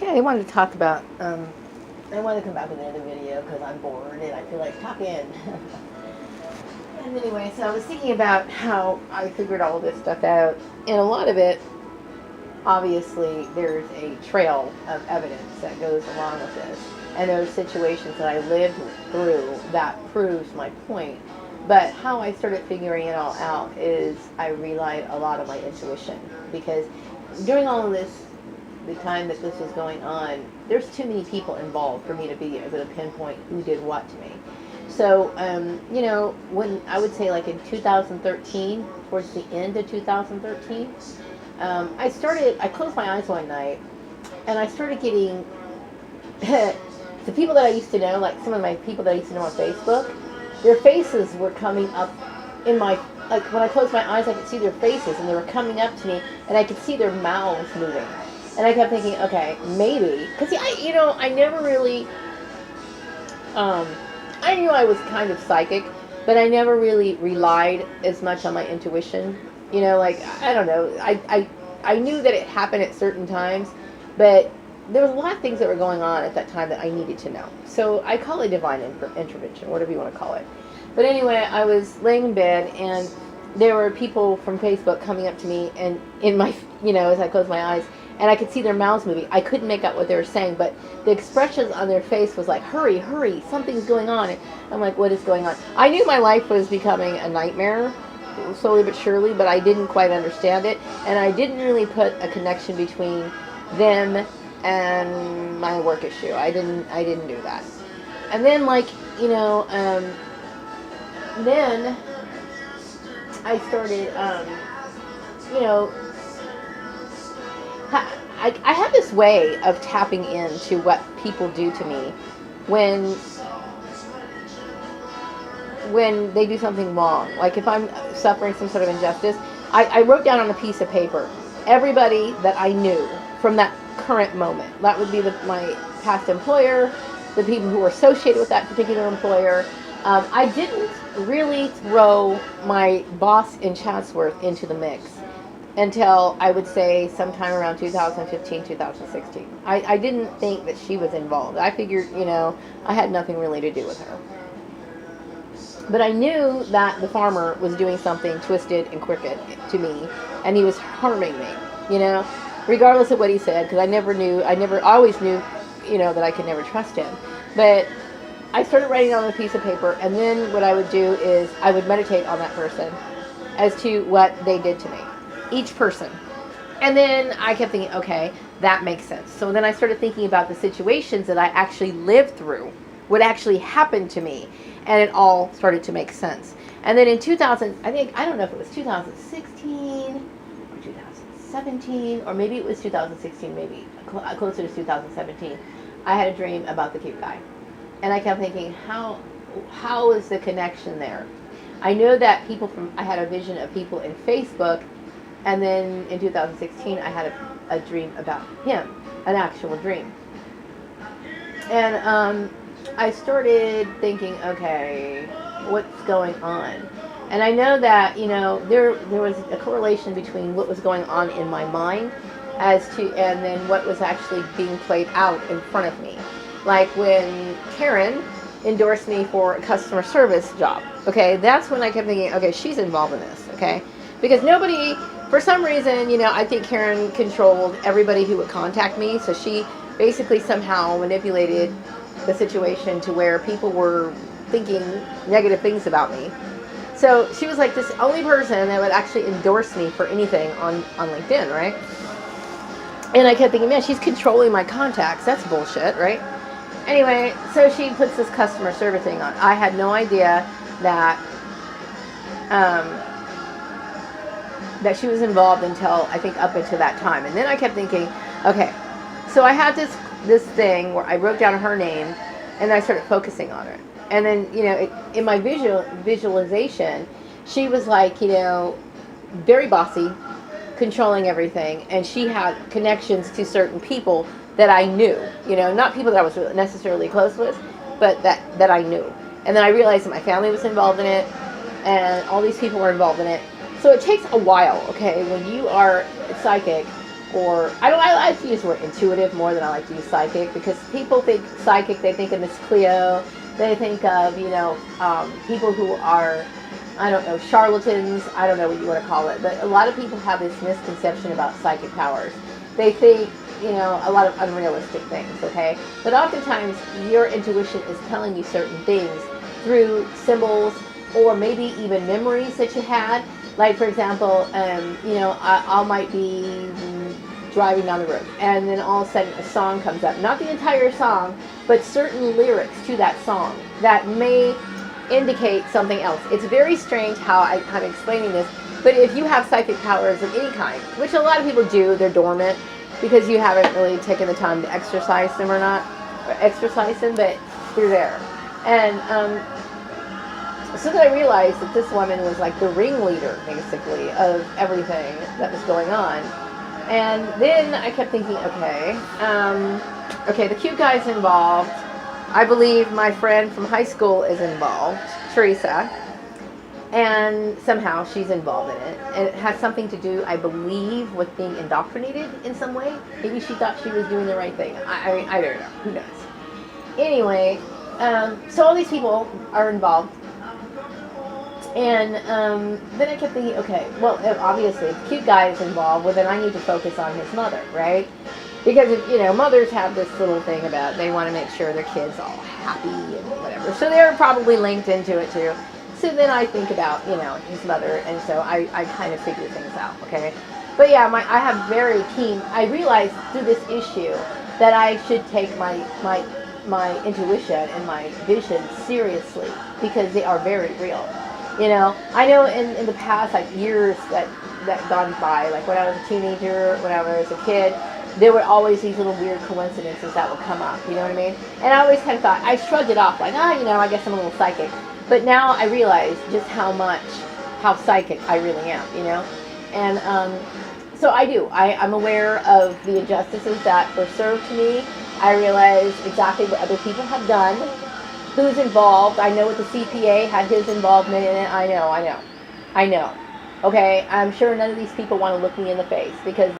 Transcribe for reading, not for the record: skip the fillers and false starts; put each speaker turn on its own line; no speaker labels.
Okay, I wanted to talk about, I want to come back with another video because I'm bored and I feel like talking. And anyway, so I was thinking about how I figured all this stuff out, and a lot of it, obviously, there's a trail of evidence that goes along with this. And there's situations that I lived through that proves my point. But how I started figuring it all out is I relied a lot on my intuition. Because during all of this, the time that this was going on, there's too many people involved for me to be able to pinpoint who did what to me. So, when I would say like in 2013, towards the end of 2013, I closed my eyes one night and I started getting the people that I used to know, like some of my people that I used to know on Facebook, their faces were coming up in my, like when I closed my eyes, I could see their faces and they were coming up to me and I could see their mouths moving. And I kept thinking, okay, maybe, because I never really, I knew I was kind of psychic, but I never really relied as much on my intuition. I don't know, I knew that it happened at certain times, but there was a lot of things that were going on at that time that I needed to know. So I call it divine intervention, whatever you want to call it. But anyway, I was laying in bed and there were people from Facebook coming up to me and in my, as I closed my eyes, and I could see their mouths moving. I couldn't make out what they were saying, but the expressions on their face was like, hurry, hurry, something's going on. And I'm like, what is going on? I knew my life was becoming a nightmare, slowly but surely, but I didn't quite understand it. And I didn't really put a connection between them and my work issue. I didn't do that. And then then I started, I have this way of tapping into what people do to me when they do something wrong. Like if I'm suffering some sort of injustice, I wrote down on a piece of paper everybody that I knew from that current moment. That would be my past employer, the people who were associated with that particular employer. I didn't really throw my boss in Chatsworth into the mix until I would say sometime around 2015, 2016. I didn't think that she was involved. I figured, I had nothing really to do with her. But I knew that the farmer was doing something twisted and crooked to me, and he was harming me, regardless of what he said, because I always knew, that I could never trust him. But I started writing on a piece of paper, and then what I would do is I would meditate on that person as to what they did to me. Each person. And then I kept thinking, okay, that makes sense. So then I started thinking about the situations that I actually lived through, what actually happened to me, and it all started to make sense. And then in 2000, I don't know if it was 2016 or 2017, or maybe it was 2016, maybe closer to 2017, I had a dream about the cute guy. And I kept thinking, how is the connection there? I know that I had a vision of people in Facebook. And then in 2016, I had a dream about him, an actual dream. And I started thinking, okay, what's going on? And I know that, there was a correlation between what was going on in my mind and then what was actually being played out in front of me. Like when Karen endorsed me for a customer service job, okay, that's when I kept thinking, okay, she's involved in this, okay? Because for some reason, I think Karen controlled everybody who would contact me. So she basically somehow manipulated the situation to where people were thinking negative things about me. So she was like this only person that would actually endorse me for anything on LinkedIn, right? And I kept thinking, man, she's controlling my contacts. That's bullshit, right? Anyway, so she puts this customer service thing on. I had no idea that that she was involved until I think up until that time. And then I kept thinking, okay, so I had this thing where I wrote down her name and I started focusing on her. And then, in my visualization, she was like, very bossy, controlling everything. And she had connections to certain people that I knew, not people that I was necessarily close with, but that I knew. And then I realized that my family was involved in it and all these people were involved in it. So it takes a while, okay, when you are psychic or I like to use the word intuitive more than I like to use psychic, because people think psychic, they think of Miss Cleo, they think of, people who are, I don't know, charlatans, I don't know what you want to call it, but a lot of people have this misconception about psychic powers. They think, a lot of unrealistic things, okay? But oftentimes, your intuition is telling you certain things through symbols or maybe even memories that you had. Like, for example, I might be driving down the road, and then all of a sudden a song comes up. Not the entire song, but certain lyrics to that song that may indicate something else. It's very strange how I'm explaining this, but if you have psychic powers of any kind, which a lot of people do, they're dormant because you haven't really taken the time to exercise them, but they're there. And so then I realized that this woman was like the ringleader, basically, of everything that was going on. And then I kept thinking, okay, the cute guy's involved. I believe my friend from high school is involved, Teresa, and somehow she's involved in it. And it has something to do, I believe, with being indoctrinated in some way. Maybe she thought she was doing the right thing. I don't know. Who knows? Anyway, so all these people are involved. And then I kept thinking, okay, well, obviously, if the cute guy is involved, well, then I need to focus on his mother, right? Because, mothers have this little thing about they want to make sure their kid's all happy and whatever. So they're probably linked into it, too. So then I think about, his mother, and so I kind of figure things out, okay? But yeah, I have very keen, I realized through this issue that I should take my intuition and my vision seriously, because they are very real. I know in the past, like years that gone by, like when I was a teenager, when I was a kid, there were always these little weird coincidences that would come up, you know what I mean? And I always kind of thought, I shrugged it off, like, I guess I'm a little psychic. But now I realize just how psychic I really am, And so I do. I'm aware of the injustices that were served to me. I realize exactly what other people have done. Who's involved. I know what the CPA had his involvement in it. I know. Okay, I'm sure none of these people want to look me in the face, because